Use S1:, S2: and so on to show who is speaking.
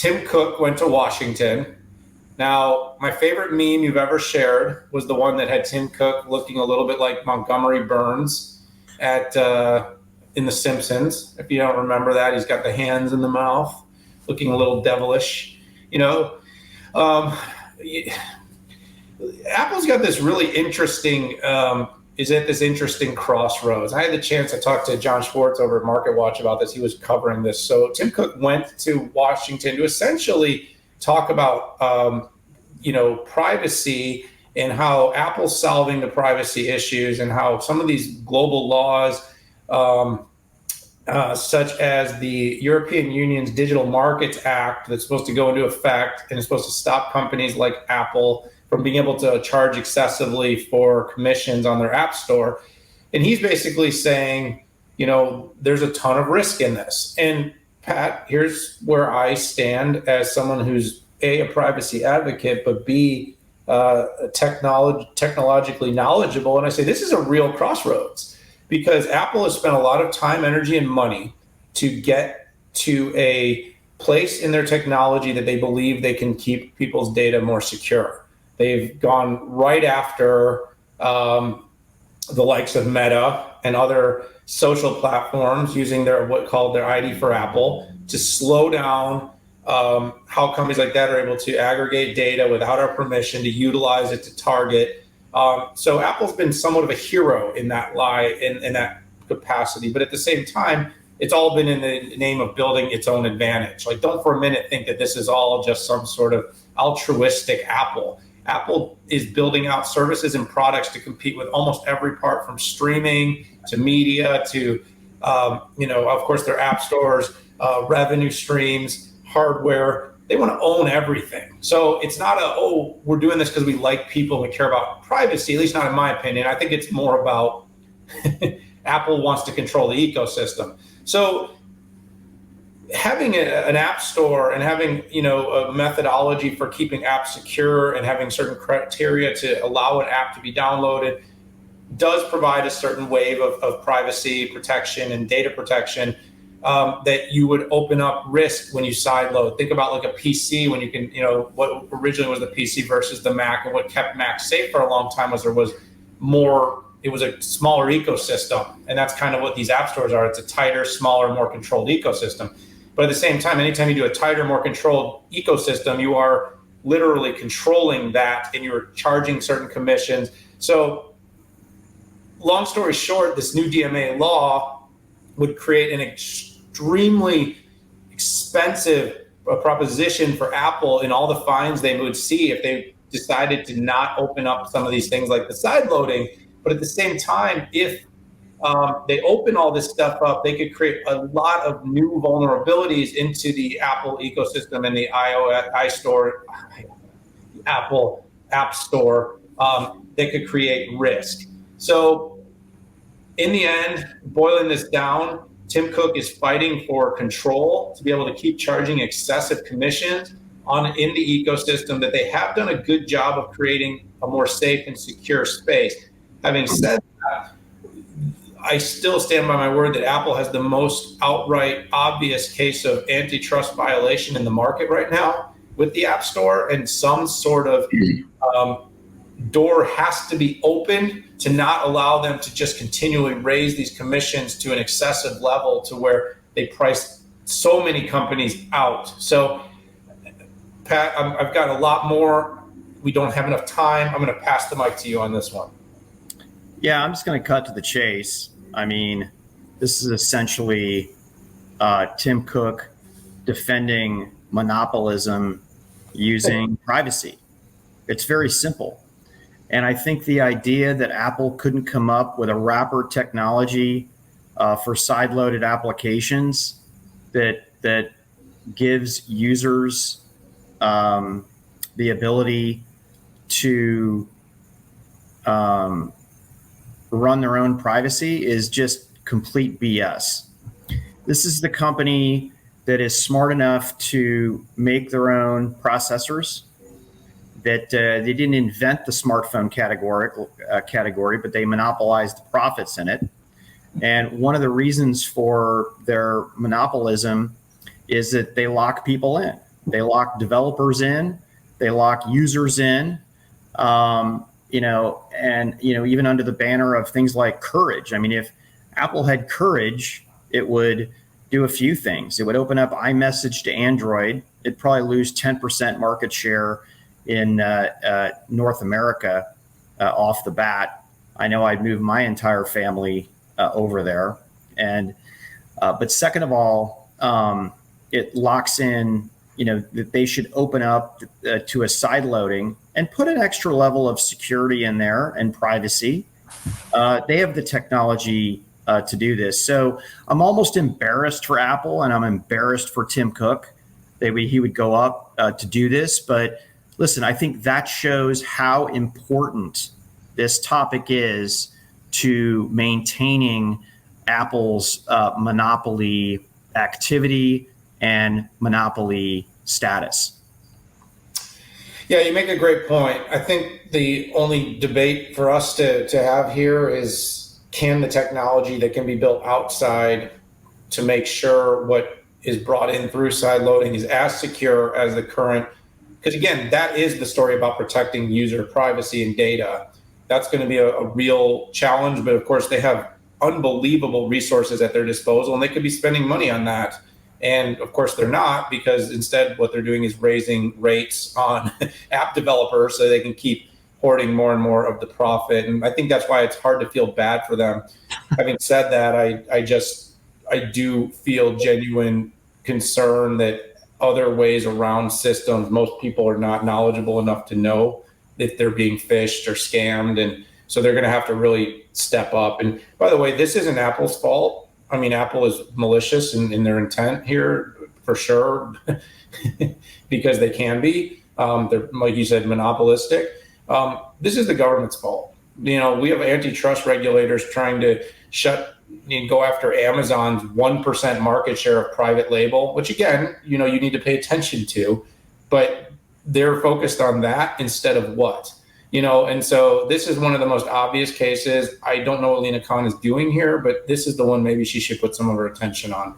S1: Tim Cook went to Washington. Now, my favorite meme you've ever shared was the one that had Tim Cook looking a little bit like Montgomery Burns at in The Simpsons. If you don't remember that, he's got the hands in the mouth, looking a little devilish. You know, um, Apple's got this really interesting. Is at this interesting crossroads. I had the chance to talk to John Schwartz over at Market Watch about this. He was covering this. So Tim Cook went to Washington to essentially talk about, privacy and how Apple's solving the privacy issues and how some of these global laws, such as the European Union's Digital Markets Act that's supposed to go into effect and is supposed to stop companies like Apple from being able to charge excessively for commissions on their app store. And he's basically saying, there's a ton of risk in this. And Pat, here's where I stand as someone who's a privacy advocate, but B, technologically knowledgeable. And I say, this is a real crossroads because Apple has spent a lot of time, energy, and money to get to a place in their technology that they believe they can keep people's data more secure. They've gone right after the likes of Meta and other social platforms using their what's called their ID for Apple to slow down how companies like that are able to aggregate data without our permission to utilize it to target. So Apple's been somewhat of a hero in that in that capacity, but at the same time, it's all been in the name of building its own advantage. Like, don't for a minute think that this is all just some sort of altruistic Apple. Apple is building out services and products to compete with almost every part from streaming to media to, of course, their app stores, revenue streams, hardware. They want to own everything. So it's not we're doing this because we like people and we care about privacy, at least not in my opinion. I think it's more about Apple wants to control the ecosystem. So having an app store and having a methodology for keeping apps secure and having certain criteria to allow an app to be downloaded does provide a certain wave of privacy protection and data protection that you would open up risk when you sideload. Think about like a PC when you can, what originally was the PC versus the Mac, and what kept Mac safe for a long time was it was a smaller ecosystem. And that's kind of what these app stores are. It's a tighter, smaller, more controlled ecosystem. But at the same time, anytime you do a tighter, more controlled ecosystem, you are literally controlling that and you're charging certain commissions. So long story short, this new DMA law would create an extremely expensive proposition for Apple in all the fines they would see if they decided to not open up some of these things like the side loading. But at the same time, if they open all this stuff up, they could create a lot of new vulnerabilities into the Apple ecosystem and the Apple App Store that could create risk. So in the end, boiling this down, Tim Cook is fighting for control to be able to keep charging excessive commissions in the ecosystem that they have done a good job of creating a more safe and secure space. Having said that, I still stand by my word that Apple has the most outright obvious case of antitrust violation in the market right now with the App Store, and some sort of door has to be opened to not allow them to just continually raise these commissions to an excessive level to where they price so many companies out. So, Pat, I've got a lot more. We don't have enough time. I'm going to pass the mic to you on this one.
S2: Yeah, I'm just going to cut to the chase. I mean, this is essentially Tim Cook defending monopolism using privacy. It's very simple. And I think the idea that Apple couldn't come up with a wrapper technology for side-loaded applications that gives users the ability to run their own privacy is just complete BS. This is the company that is smart enough to make their own processors, that they didn't invent the smartphone category, but they monopolized the profits in it. And one of the reasons for their monopolism is that they lock people in. They lock developers in, they lock users in, and even under the banner of things like courage. I mean, if Apple had courage, it would do a few things. It would open up iMessage to Android. It'd probably lose 10% market share in North America off the bat. I know I'd move my entire family over there. But second of all, it locks in, that they should open up to a side loading and put an extra level of security in there and privacy. They have the technology to do this. So I'm almost embarrassed for Apple, and I'm embarrassed for Tim Cook that he would go up to do this. But listen, I think that shows how important this topic is to maintaining Apple's monopoly activity and monopoly status.
S1: Yeah, you make a great point. I think the only debate for us to have here is, can the technology that can be built outside to make sure what is brought in through side loading is as secure as the current, because again, that is the story about protecting user privacy and data. That's going to be a real challenge, but of course they have unbelievable resources at their disposal, and they could be spending money on that. And of course they're not, because instead what they're doing is raising rates on app developers so they can keep hoarding more and more of the profit. And I think that's why it's hard to feel bad for them. Having said that, I do feel genuine concern that other ways around systems, most people are not knowledgeable enough to know if they're being phished or scammed. And so they're going to have to really step up. And by the way, this isn't Apple's fault. I mean, Apple is malicious in their intent here for sure, because they can be. They're, like you said, monopolistic. This is the government's fault. We have antitrust regulators trying to go after Amazon's 1% market share of private label, which again, you need to pay attention to, but they're focused on that instead of what? And so this is one of the most obvious cases. I don't know what Lina Khan is doing here, but this is the one maybe she should put some of her attention on.